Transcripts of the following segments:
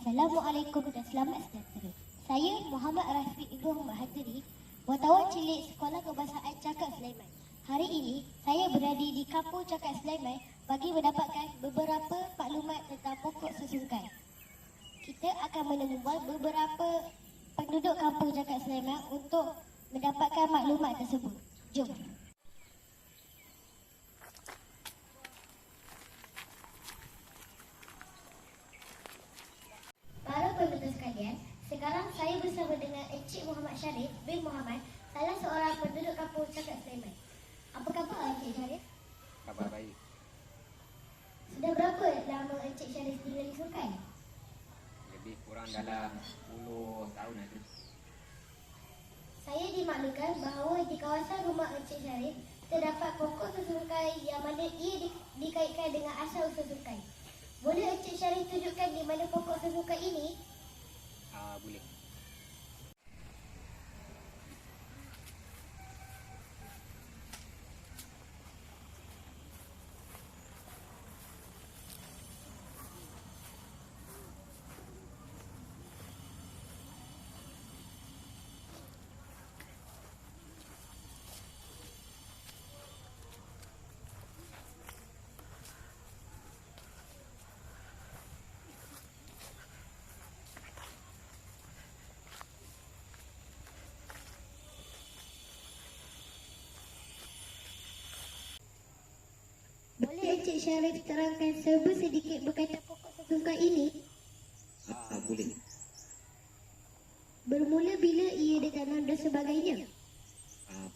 Assalamualaikum dan selamat sejahtera. Saya Muhammad Rafiq Ibrahim Mahathiri, wartawan cilik Sekolah Kebahasaan Cakap Sulaiman. Hari ini saya berada di Kampung Cakap Sulaiman bagi mendapatkan beberapa maklumat tentang pokok sesungkai. Kita akan menemubual beberapa penduduk Kampung Cakap Sulaiman untuk mendapatkan maklumat tersebut. Jom. Para penduduk sekalian, sekarang saya bersama dengan Encik Muhammad Syarif bin Muhammad, salah seorang penduduk Kampung Cakap Sulaiman. Apa khabar Encik Syarif? Khabar baik. Sudah berapa lama Encik Syarif tinggal di Sungai? Lebih kurang dalam 10 tahun ada. Saya dimaklumkan bahawa di kawasan rumah Encik Syarif terdapat pokok sesungkai yang mana ia dikaitkan dengan asal-usul sungai. Boleh Encik Syarif tunjukkan di mana pokok sesungkai ini? Boleh. Boleh Encik Syarif terangkan sedikit berkaitan pokok sesungkai ini? Boleh. Bermula bila ia ditanam dan sebagainya?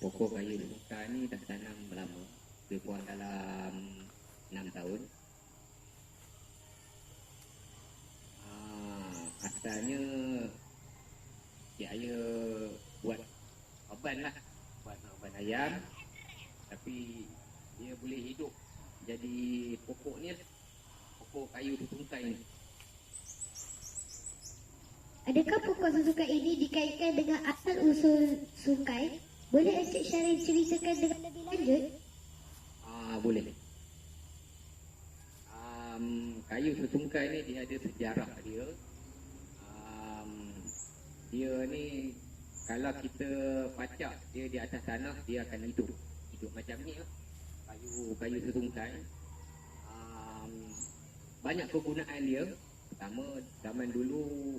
Pokok kayu sesungkai ni dah tanam lama. Lebih kurang dalam 6 tahun. Asalnya cik ayah buat oban lah. Buat oban ayam. Tapi dia boleh hidup jadi pokok ni, pokok kayu sesungkai ni. Adakah pokok sesungkai ini dikaitkan dengan asal-usul sungai? Boleh Encik Syarif ceritakan dengan lebih lanjut? Boleh. Kayu sesungkai ni dia ada sejarah dia. Dia ni kalau kita pacak dia di atas tanah, dia akan hidup macam ni lah. Kayu sesungkai. Banyak kegunaan dia. Pertama, zaman dulu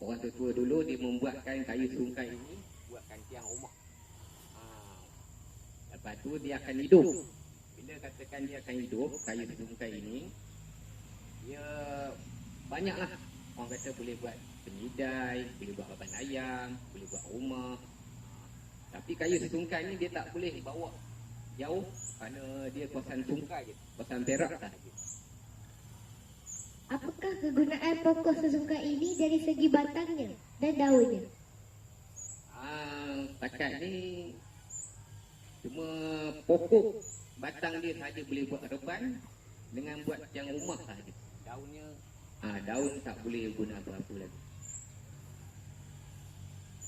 orang tua dulu dia membuatkan kayu sesungkai ini buatkan tiang rumah. Lepas tu dia akan hidup. Bila katakan dia akan hidup, kayu sesungkai ini dia banyaklah. Orang kata boleh buat penyidai, boleh buat oban ayam, boleh buat rumah. Tapi kayu sesungkai ni dia tak boleh bawa jauh kerana dia kawasan sungai je, kawasan Perak sahaja. Apakah kegunaan pokok sesungkai ini dari segi batangnya dan daunnya? Setakat ni cuma pokok batang dia sahaja boleh buat reban dengan buat tiang rumah sahaja. Daunnya daun tak boleh guna apa-apa lagi.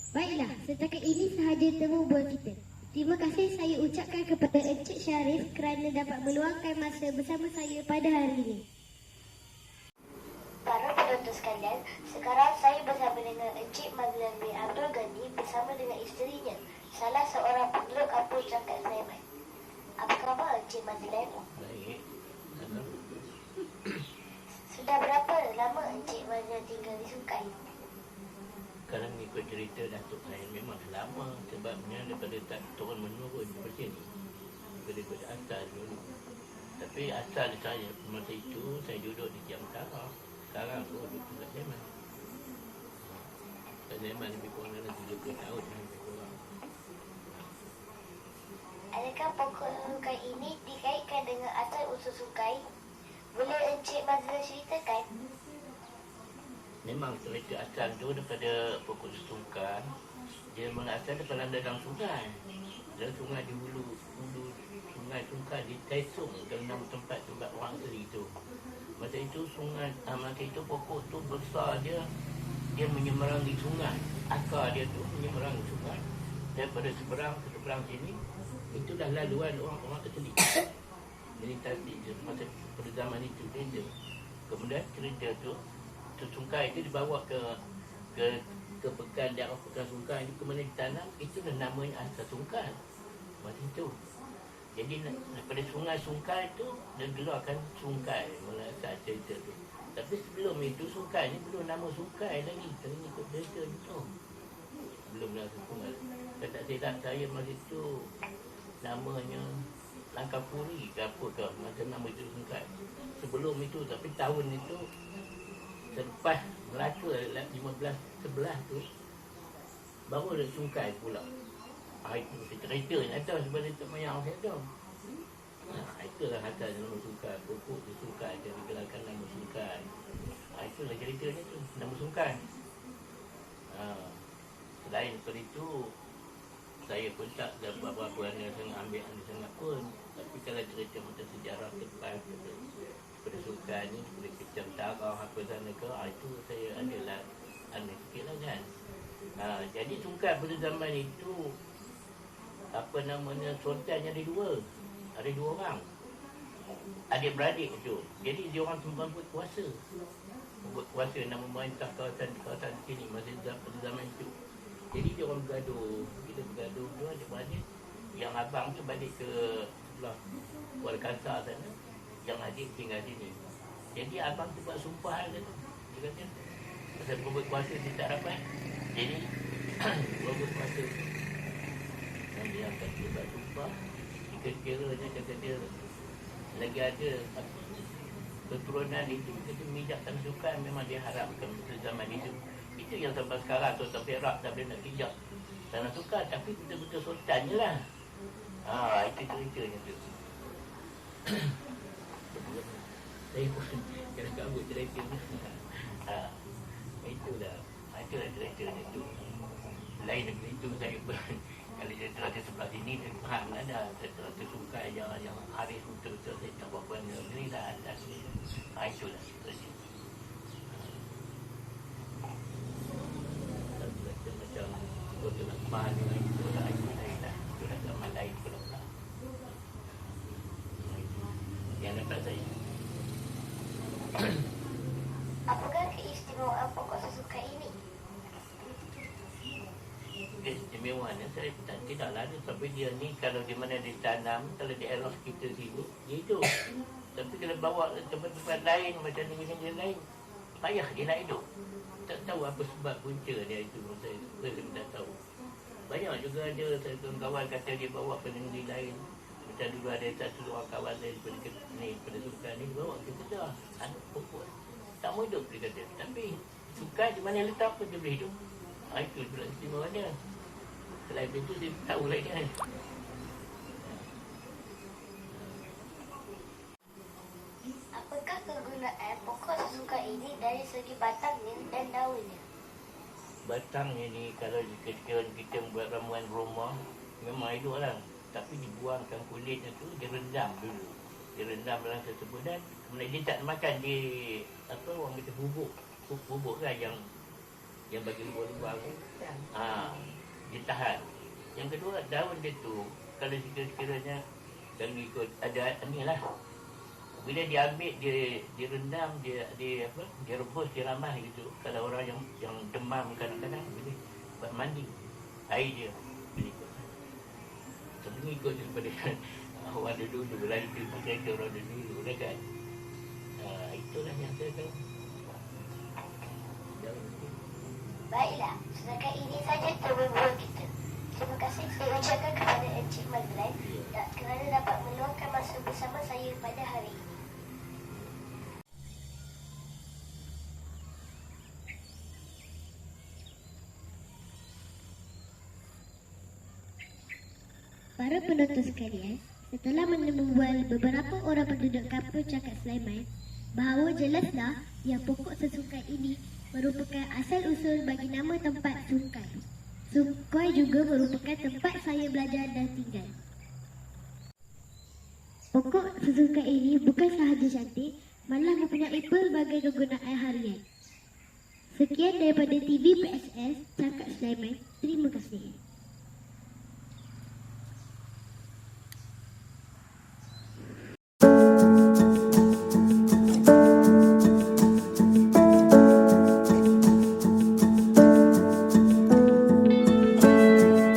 Baiklah, setakat ini sahaja temu buat kita. Terima kasih saya ucapkan kepada Encik Syarif kerana dapat meluangkan masa bersama saya pada hari ini. Para penonton sekalian, sekarang saya bersama dengan Encik Mazlan bin Abdul Ghani bersama dengan isterinya, salah seorang penduduk Kampung Cakap Sulaiman. Apa khabar Encik Mazlan? Baik. Sudah berapa lama Encik Mazlan tinggal di Sungai? Kalau mengikut cerita datuk saya memang lama, sebabnya daripada tak turun menurun seperti ni, daripada asal dulu. Tapi asal saya masa itu saya duduk di Tiang Utara. Sekarang aku duduk kat Sleman. Kat Sleman lebih kurang dalam 30 tahun lebih kurang. Adakah pokok sesungkai ini dikaitkan dengan asal usul sungai? Boleh Encik Mazlan ceritakan? Memang cerita asal tu daripada pokok sesungkai. Dia mengasal daripada dalam sungai. Dalam sungai di hulu sungai Sungkai di Taisung, dalam tempat orang asli itu. Masa itu masa itu pokok tu besar dia menyeberangi sungai. Akar dia tu menyeberangi sungai. Daripada seberang sini, itu dah laluan orang Katolik. Jadi tadi masa pada zaman itu dia. Kemudian cerita tu sungkai itu dibawa ke pekan daerah pekan sungkai itu ke mana ditanam, itu namanya asal sungkai. Macam itu. Jadi daripada sungai sungkai itu dia gelarkan sungkai mula asal cerita tu. Tapi sebelum itu sungkai ni belum nama sungkai lagi, kena ikut cerita tu. Belum nama sungai. Saya tak silap saya masa itu namanya Langkapuri ke apa ke, macam nama itu sungkai. Sebelum itu, tapi tahun itu selepas Melaka 1511 tu baru ada sungkai pula. Itu cerita yang ada sebab itu mayang saya tu. Itulah asal nama sungkai, pokok tu sungkai, dia digelarkan nama sungkai. Itulah ceritanya tu, nama sungkai. Selain daripada itu, saya pun tak ada berapa yang sangat ambil sangat pun. Tapi kalau cerita macam sejarah depan pada sungkai ni, pada kecam tarah apa sana ke, itu saya adalah aneh sikit lah kan. Jadi sungkai pada zaman itu, apa namanya, sultannya ada dua orang. Adik-beradik tu. Jadi dia orang semua buat kuasa nak memerintah kawasan sini pada zaman itu. Jadi dia orang bergaduh. Bila bergaduh tu adik-beradik, yang abang tu balik ke sebelah Kuala Kangsar sana, yang adik tinggal sini. Jadi abang tu buat sumpah dia tu. Dia kata pasal buat kuasa dia tak dapat. Jadi buat kuasa. Dan dia akan buat sumpah. Kira-kiranya kata dia lagi ada keturunan itu, kata mijak tanah sukan memang dia harapkan pada zaman itu. Itu yang sampai sekarang tu sampai Perak tak boleh nak pijak tanah sukan, tapi betul-betul sultan je lah. Itu ceritanya tu. Saya pun kena kabut cerita ni. Itulah ceritanya tu. Lain daripada itu saya pun kalau dia terasa sebelah sini, saya faham lah dah. Saya terasa suka yang Haris betul-betul saya tak buat benda ni dah. Itulah ceritanya. Macam kota nak kemah ni, itu dah lain dah. Itu dah zaman lain pula. Yang dapat saya. Apakah keistimewaan pokok sesuka ini? Keistimewaan saya tidaklah ada, tapi dia ni kalau di mana ditanam, kalau di daerah kita sini dia hidup. Tapi kalau bawa ke tempat-tempat lain macam negeri lain, payah dia nak hidup. Tak tahu apa sebab punca dia itu, saya belum tak tahu. Banyak juga ada saya kawan kata dia bawa ke negeri lain. Macam dulu ada satu orang kawan saya pada sukan ni bawa kita dah anak pokok tak mau hidup dia kata. Tapi sukan di mana letak pun dia boleh hidup. Itu pula istimewanya. Selain itu dia tahu lagi kan. Apakah kegunaan pokok sesuka ini dari segi batangnya dan daunnya? Batangnya ni kalau kita buat ramuan rumah memang hidup lah. Tapi dibuangkan kulitnya tu, direndam dulu. Direndam dalam tersebut dan kemudian dia tak makan di apa orang kata bubuk kan yang bagi luar-luar tu. Dia tahan. Yang kedua daun dia tu kalau sekiranya dan ikut ada ni lah. Bila dia ambil dia rendam dia rebus dia ramah gitu. Kalau orang yang demam kadang-kadang boleh buat mandi air dia boleh ikut. Sebelum ikut daripada orang dulu lah itu mereka orang dulu lah kan. Itulah yang saya tahu. Baiklah, setakat ini saja terbual kita. Terima kasih saya ucapkan kepada Encik Mazlan kerana dapat meluangkan masa bersama saya pada hari ini. Para penonton sekalian, setelah membual beberapa orang penduduk kampung Cakap Sulaiman, bahawa jelaslah yang pokok sesukai ini merupakan asal-usul bagi nama tempat Sungkai. Sungkai juga merupakan tempat saya belajar dan tinggal. Pokok sesukai ini bukan sahaja cantik, malah mempunyai pelbagai kegunaan harian. Sekian daripada TV PSS Cakap Sulaiman. Terima kasih.